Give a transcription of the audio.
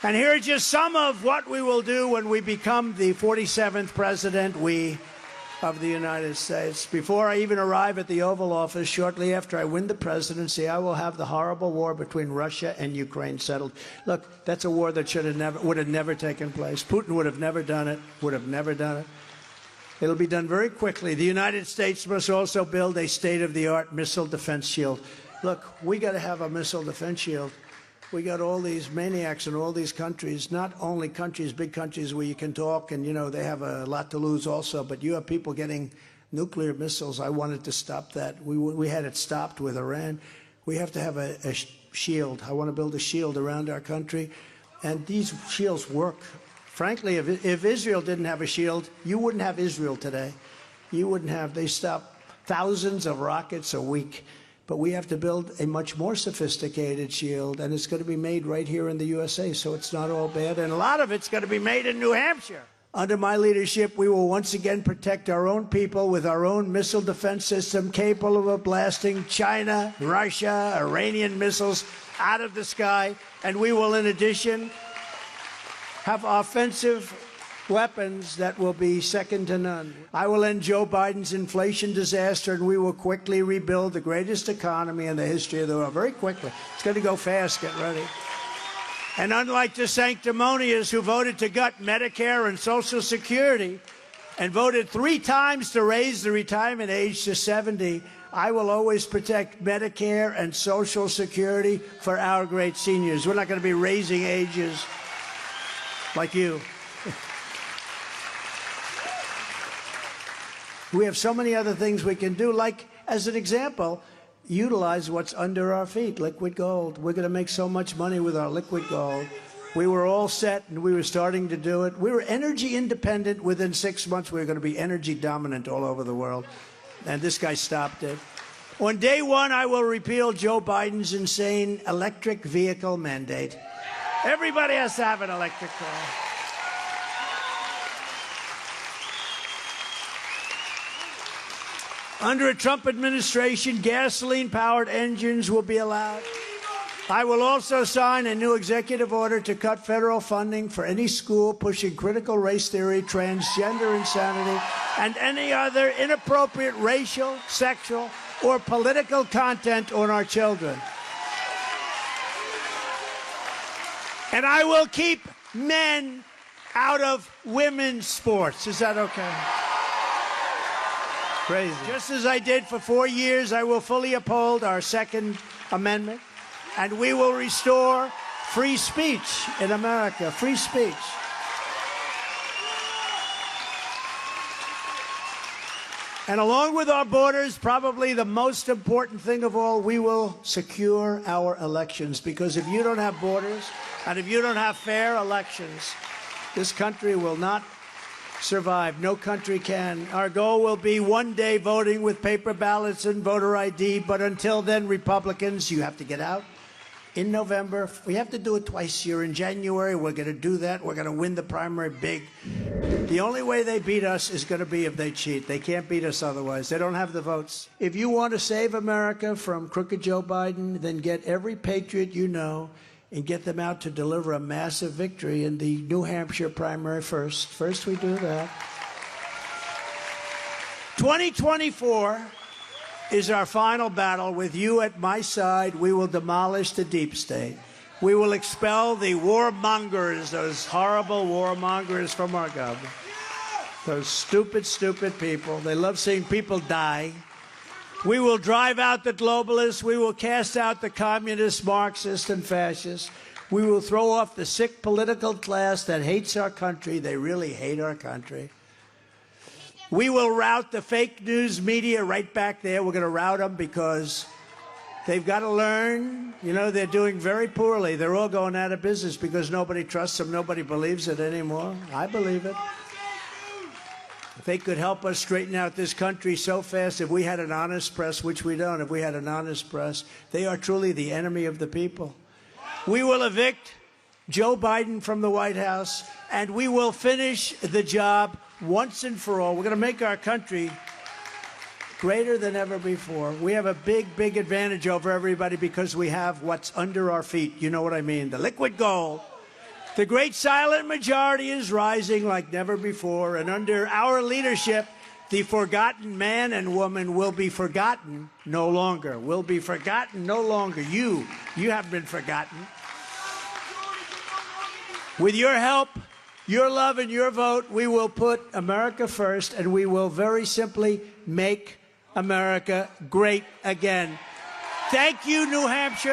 And here are just some of what we will do when we become the 47th president, of the United States. Before I even arrive at the Oval Office, shortly after I win the presidency, I will have the horrible war between Russia and Ukraine settled. Look, that's a war that would have never taken place. Putin would have never done it, It'll be done very quickly. The United States must also build a state-of-the-art missile defense shield. Look, we got to have a missile defense shield. We got all these maniacs in all these countries, not only countries, big countries where you can talk and, you know, they have a lot to lose also, but you have people getting nuclear missiles. I wanted to stop that. We had it stopped with Iran. We have to have a shield. I want to build a shield around our country. And these shields work. Frankly, if Israel didn't have a shield, you wouldn't have Israel today. They stop thousands of rockets a week. But we have to build a much more sophisticated shield, and it's going to be made right here in the USA, so it's not all bad. And a lot of it's going to be made in New Hampshire. Under my leadership, we will once again protect our own people with our own missile defense system capable of blasting China, Russia, Iranian missiles out of the sky. And we will, in addition, have offensive weapons that will be second to none. I will end Joe Biden's inflation disaster, and we will quickly rebuild the greatest economy in the history of the world. Very quickly. It's going to go fast. Get ready. And unlike the sanctimonious who voted to gut Medicare and Social Security and voted 3 times to raise the retirement age to 70, I will always protect Medicare and Social Security for our great seniors. We're not going to be raising ages like you. We have so many other things we can do, like, as an example, utilize what's under our feet, liquid gold. We're going to make so much money with our liquid gold. We were all set, and we were starting to do it. We were energy independent. Within 6 months, we were going to be energy dominant all over the world. And this guy stopped it. On day one, I will repeal Joe Biden's insane electric vehicle mandate. Everybody has to have an electric car. Under a Trump administration, gasoline-powered engines will be allowed. I will also sign a new executive order to cut federal funding for any school pushing critical race theory, transgender insanity, and any other inappropriate racial, sexual, or political content on our children. And I will keep men out of women's sports. Is that okay? Crazy. Just as I did for 4 years, I will fully uphold our Second Amendment, and we will restore free speech in America. Free speech. And along with our borders, probably the most important thing of all, we will secure our elections. Because if you don't have borders, and if you don't have fair elections, this country will not survive. No country can. Our goal will be one day voting with paper ballots and voter ID, but until then, Republicans, you have to get out in November. We have to do it twice a year. In January, we're going to do that. We're going to win the primary big. The only way they beat us is going to be if they cheat. They can't beat us otherwise. They don't have the votes. If you want to save America from crooked Joe Biden, then get every patriot you know and get them out to deliver a massive victory in the New Hampshire primary first. First we do that. 2024 is our final battle. With you at my side, we will demolish the deep state. We will expel the warmongers, those horrible warmongers from our government. Those stupid, stupid people. They love seeing people die. We will drive out the globalists. We will cast out the communists, Marxists, and fascists. We will throw off the sick political class that hates our country. They really hate our country. We will rout the fake news media right back there. We're going to rout them because they've got to learn. You know, they're doing very poorly. They're all going out of business because nobody trusts them. Nobody believes it anymore. I believe it. If they could help us straighten out this country so fast, if we had an honest press, which we don't, if we had an honest press, they are truly the enemy of the people. We will evict Joe Biden from the White House, and we will finish the job once and for all. We're going to make our country greater than ever before. We have a big, big advantage over everybody because we have what's under our feet. You know what I mean? The liquid gold. The great silent majority is rising like never before, and under our leadership, the forgotten man and woman will be forgotten no longer. Will be forgotten no longer. You haven't been forgotten. With your help, your love, and your vote, we will put America first, and we will very simply make America great again. Thank you, New Hampshire.